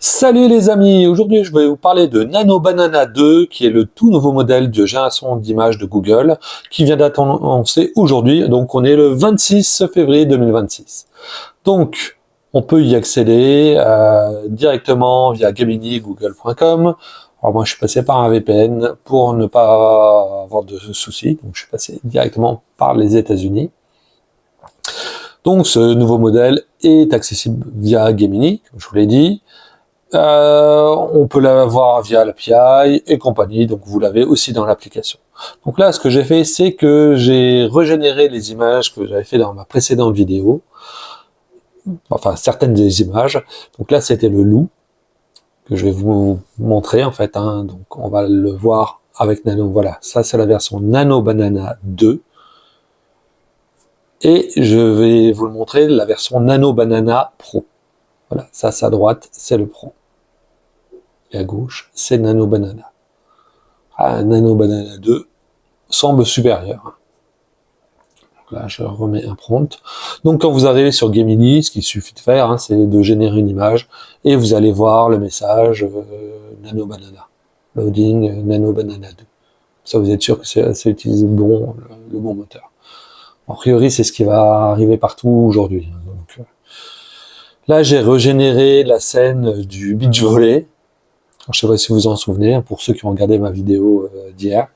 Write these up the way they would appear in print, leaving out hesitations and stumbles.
Salut les amis, aujourd'hui je vais vous parler de Nano Banana 2 qui est le tout nouveau modèle de génération d'images de Google qui vient d'être annoncé aujourd'hui, donc on est le 26 février 2026. Donc on peut y accéder directement via Gemini google.com. Alors moi je suis passé par un VPN pour ne pas avoir de soucis, donc je suis passé directement par les États-Unis. Donc ce nouveau modèle est accessible via Gemini, comme je vous l'ai dit. On peut l'avoir via l'API et compagnie, donc vous l'avez aussi dans l'application. Donc là, ce que j'ai fait, c'est que j'ai régénéré les images que j'avais fait dans ma précédente vidéo, enfin certaines des images. Donc là, c'était le loup que je vais vous montrer en fait. Donc on va le voir avec Nano. Voilà, ça c'est la version Nano Banana 2. Et je vais vous le montrer la version Nano Banana Pro. Voilà, ça à droite, c'est le Pro. Et à gauche, c'est Nano Banana. Nano Banana 2 semble supérieur. Donc là, je remets un prompt. Donc quand vous arrivez sur Gemini, ce qu'il suffit de faire, c'est de générer une image et vous allez voir le message Nano Banana. Loading Nano Banana 2. Ça, vous êtes sûr que c'est utilisé le bon moteur. A priori, c'est ce qui va arriver partout aujourd'hui. Donc, là, j'ai régénéré la scène du beach volley. Je sais pas si vous vous en souvenez, pour ceux qui ont regardé ma vidéo d'hier.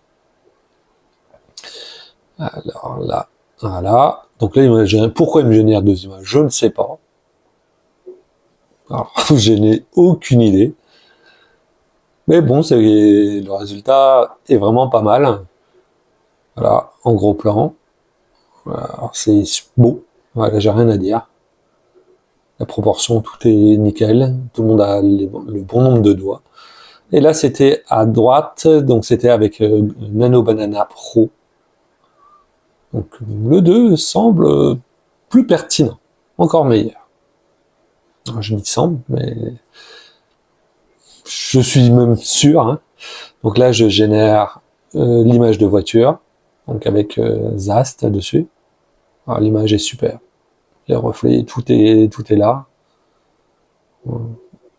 Alors là, voilà. Donc là, pourquoi il me génère deux images? Je ne sais pas. Alors, je n'ai aucune idée. Mais bon, le résultat est vraiment pas mal. Voilà, en gros plan. Alors c'est beau. Voilà, j'ai rien à dire. La proportion, tout est nickel. Tout le monde a le bon nombre de doigts. Et là, c'était à droite, donc c'était avec Nano Banana Pro. Donc le 2 semble plus pertinent, encore meilleur. Alors, je dis semble, mais je suis même sûr. Donc là, je génère l'image de voiture, donc avec Zast dessus. Alors l'image est super. Les reflets, tout est là.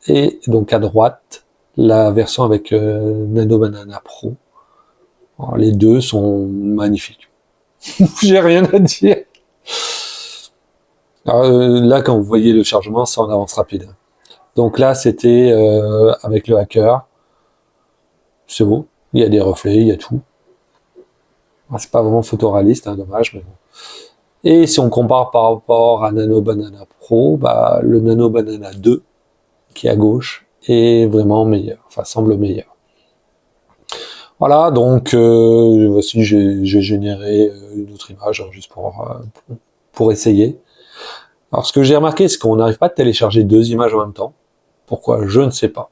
Et donc à droite, la version avec Nano Banana Pro. Alors, les deux sont magnifiques. J'ai rien à dire. Alors, là, quand vous voyez le chargement, c'est en avance rapide. Donc là, c'était avec le hacker. C'est beau. Il y a des reflets, il y a tout. C'est pas vraiment photoréaliste, dommage, mais bon. Et si on compare par rapport à Nano Banana Pro, le Nano Banana 2, qui est à gauche, est vraiment meilleur. Enfin, semble meilleur. Voilà, donc voici, j'ai généré une autre image juste pour essayer. Alors ce que j'ai remarqué, c'est qu'on n'arrive pas à télécharger deux images en même temps. Pourquoi? Je ne sais pas.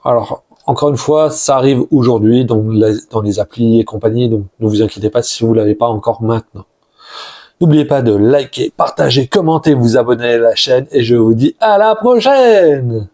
Alors, encore une fois, ça arrive aujourd'hui dans les applis et compagnie, donc ne vous inquiétez pas si vous ne l'avez pas encore maintenant. N'oubliez pas de liker, partager, commenter, vous abonner à la chaîne, et je vous dis à la prochaine!